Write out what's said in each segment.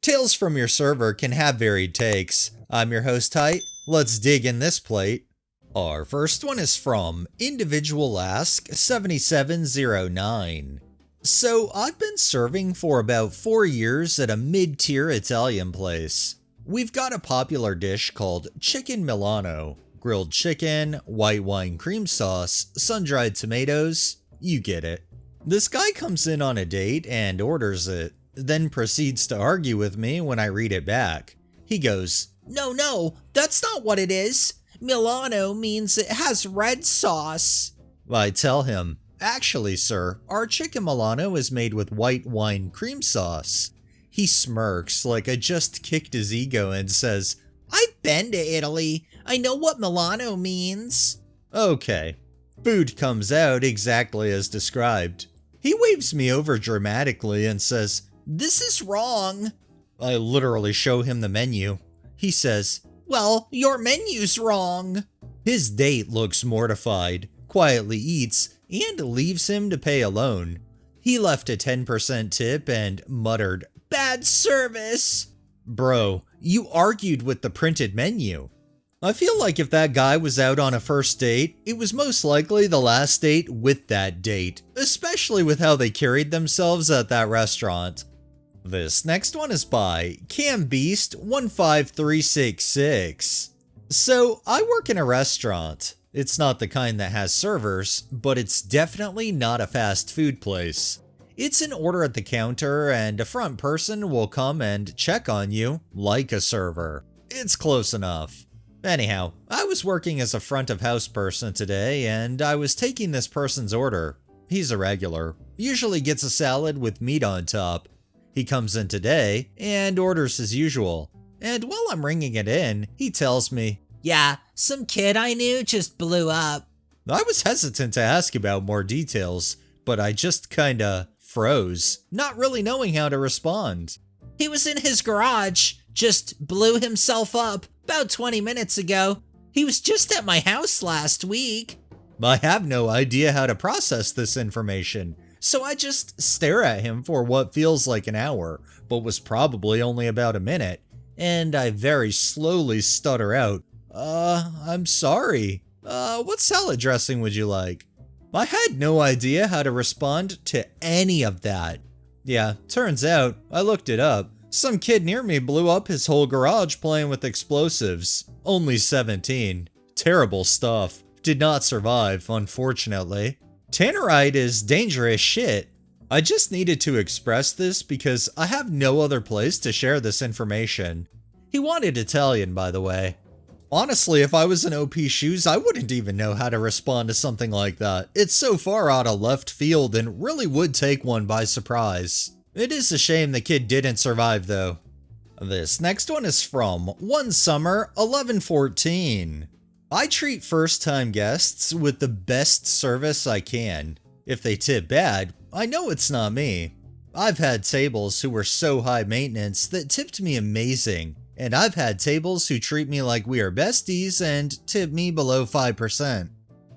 Tales from your server can have varied takes. I'm your host, Tight. Let's dig in this plate. Our first one is from Individual Ask 7709. So I've been serving for about 4 years at a mid-tier Italian place. We've got a popular dish called Chicken Milano. Grilled chicken, white wine cream sauce, sun-dried tomatoes, you get it. This guy comes in on a date and orders it, then proceeds to argue with me when I read it back. He goes, No, that's not what it is. Milano means it has red sauce. I tell him, actually sir, our chicken Milano is made with white wine cream sauce. He smirks like I just kicked his ego and says, I've been to Italy. I know what Milano means. Okay. Food comes out exactly as described. He waves me over dramatically and says, This is wrong. I literally show him the menu. He says, Well, your menu's wrong. His date looks mortified, quietly eats, and leaves him to pay alone. He left a 10% tip and muttered, Bad service. Bro, you argued with the printed menu. I feel like if that guy was out on a first date, it was most likely the last date with that date, especially with how they carried themselves at that restaurant. This next one is by CamBeast15366. So, I work in a restaurant. It's not the kind that has servers, but it's definitely not a fast food place. It's an order at the counter and a front person will come and check on you like a server. It's close enough. Anyhow, I was working as a front of house person today and I was taking this person's order. He's a regular, usually gets a salad with meat on top. He comes in today and orders as usual. And while I'm ringing it in, he tells me, Yeah, some kid I knew just blew up. I was hesitant to ask about more details, but I just kinda froze, not really knowing how to respond. He was in his garage, just blew himself up about 20 minutes ago. He was just at my house last week. I have no idea how to process this information, so I just stare at him for what feels like an hour, but was probably only about a minute, and I very slowly stutter out, I'm sorry. What salad dressing would you like? I had no idea how to respond to any of that. Yeah, turns out, I looked it up. Some kid near me blew up his whole garage playing with explosives. Only 17. Terrible stuff. Did not survive, unfortunately. Tannerite is dangerous shit. I just needed to express this because I have no other place to share this information. He wanted Italian, by the way. Honestly, if I was in OP's shoes, I wouldn't even know how to respond to something like that. It's so far out of left field and really would take one by surprise. It is a shame the kid didn't survive though. This next one is from One Summer 1114. I treat first-time guests with the best service I can. If they tip bad, I know it's not me. I've had tables who were so high maintenance that tipped me amazing. And I've had tables who treat me like we are besties and tip me below 5%.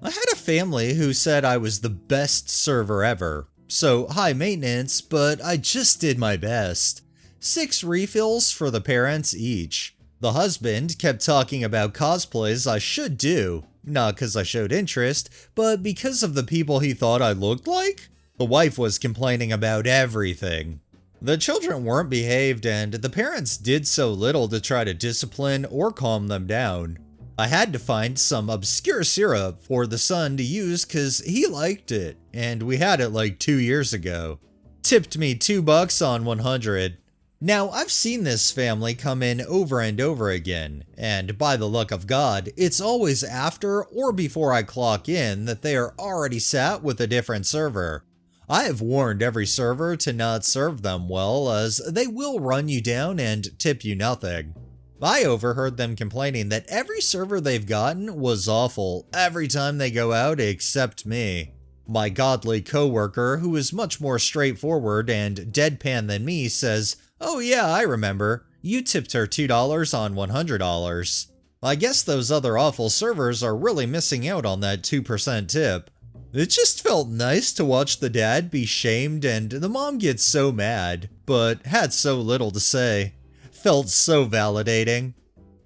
I had a family who said I was the best server ever. So high maintenance, but I just did my best. 6 refills for the parents each. The husband kept talking about cosplays I should do. Not because I showed interest, but because of the people he thought I looked like. The wife was complaining about everything. The children weren't behaved and the parents did so little to try to discipline or calm them down. I had to find some obscure syrup for the son to use cause he liked it, and we had it like 2 years ago. Tipped me $2 on 100. Now I've seen this family come in over and over again, and by the luck of God, it's always after or before I clock in that they are already sat with a different server. I have warned every server to not serve them well as they will run you down and tip you nothing. I overheard them complaining that every server they've gotten was awful every time they go out except me. My godly coworker, who is much more straightforward and deadpan than me, says, "Oh yeah, I remember. You tipped her $2 on $100. I guess those other awful servers are really missing out on that 2% tip." It just felt nice to watch the dad be shamed and the mom get so mad, but had so little to say. Felt so validating.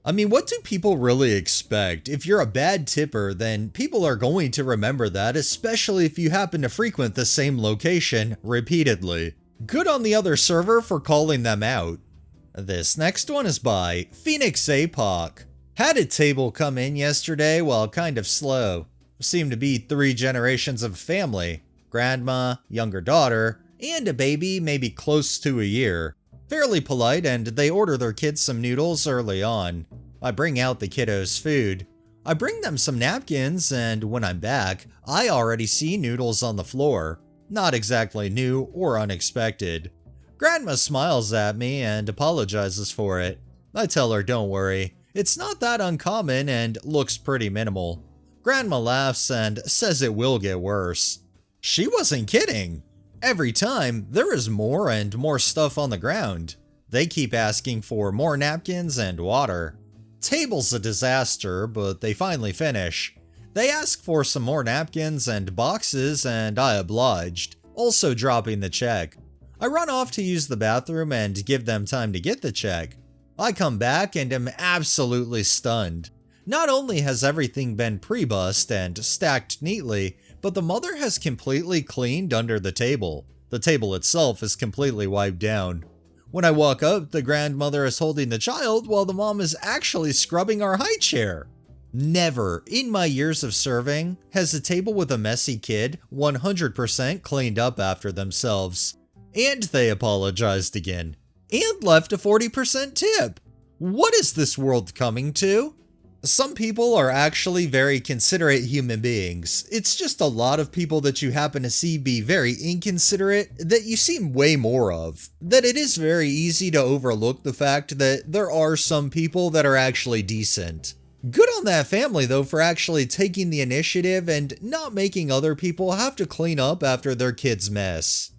I mean, what do people really expect? If you're a bad tipper, then people are going to remember that, especially if you happen to frequent the same location repeatedly. Good on the other server for calling them out. This next one is by Phoenix APOC. Had a table come in yesterday while kind of slow. Seemed to be 3 generations of family. Grandma, younger daughter, and a baby maybe close to a year. Fairly polite, and they order their kids some noodles early on. I bring out the kiddos food. I bring them some napkins, and when I'm back, I already see noodles on the floor. Not exactly new or unexpected. Grandma smiles at me and apologizes for it. I tell her don't worry, it's not that uncommon and looks pretty minimal. Grandma laughs and says it will get worse. She wasn't kidding. Every time, there is more and more stuff on the ground. They keep asking for more napkins and water. Table's a disaster, but they finally finish. They ask for some more napkins and boxes, and I obliged, also dropping the check. I run off to use the bathroom and give them time to get the check. I come back and am absolutely stunned. Not only has everything been pre-bussed and stacked neatly, but the mother has completely cleaned under the table. The table itself is completely wiped down. When I walk up, the grandmother is holding the child while the mom is actually scrubbing our high chair. Never, in my years of serving, has a table with a messy kid 100% cleaned up after themselves. And they apologized again. And left a 40% tip. What is this world coming to? Some people are actually very considerate human beings. It's just a lot of people that you happen to see be very inconsiderate that you see way more of. That it is very easy to overlook the fact that there are some people that are actually decent. Good on that family though for actually taking the initiative and not making other people have to clean up after their kid's mess.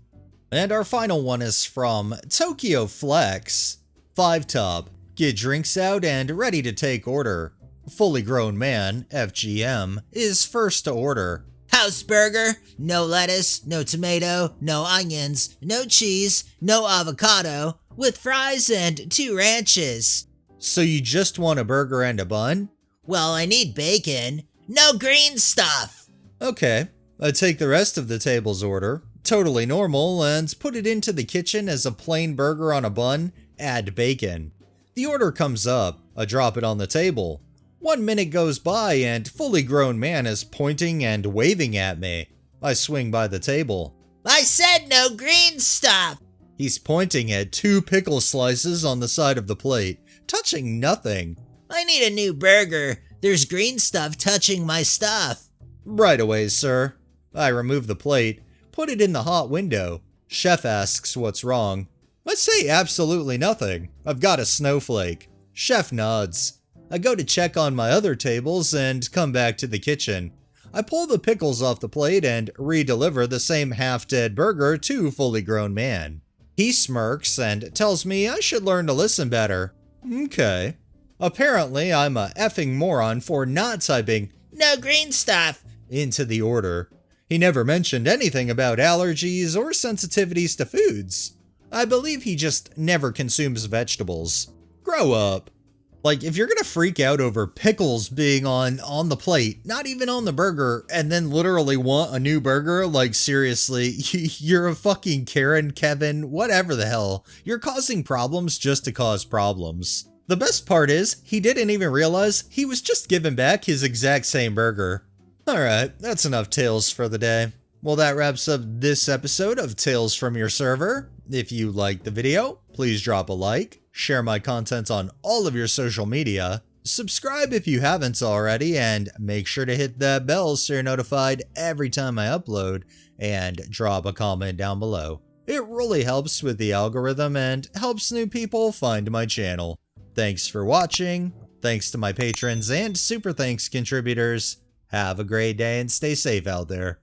And our final one is from Tokyo Flex. 5-top. Get drinks out and ready to take order. Fully grown man, FGM, is first to order. House burger, no lettuce, no tomato, no onions, no cheese, no avocado, with fries and 2 ranches. So you just want a burger and a bun? Well, I need bacon. No green stuff. Okay, I take the rest of the table's order, totally normal, and put it into the kitchen as a plain burger on a bun, add bacon. The order comes up, I drop it on the table. 1 minute goes by and fully grown man is pointing and waving at me. I swing by the table. I said no green stuff. He's pointing at 2 pickle slices on the side of the plate, touching nothing. I need a new burger. There's green stuff touching my stuff. Right away, sir. I remove the plate, put it in the hot window. Chef asks what's wrong. I say absolutely nothing. I've got a snowflake. Chef nods. I go to check on my other tables and come back to the kitchen. I pull the pickles off the plate and re-deliver the same half-dead burger to fully grown man. He smirks and tells me I should learn to listen better. Okay. Apparently, I'm a effing moron for not typing no green stuff into the order. He never mentioned anything about allergies or sensitivities to foods. I believe he just never consumes vegetables. Grow up. Like, if you're gonna freak out over pickles being on the plate, not even on the burger, and then literally want a new burger, like seriously, you're a fucking Karen, Kevin, whatever the hell. You're causing problems just to cause problems. The best part is, he didn't even realize he was just giving back his exact same burger. Alright, that's enough tales for the day. Well, that wraps up this episode of Tales from Your Server. If you liked the video, please drop a like, share my content on all of your social media, subscribe if you haven't already, and make sure to hit that bell so you're notified every time I upload, and drop a comment down below. It really helps with the algorithm and helps new people find my channel. Thanks for watching, thanks to my patrons and super thanks contributors. Have a great day and stay safe out there.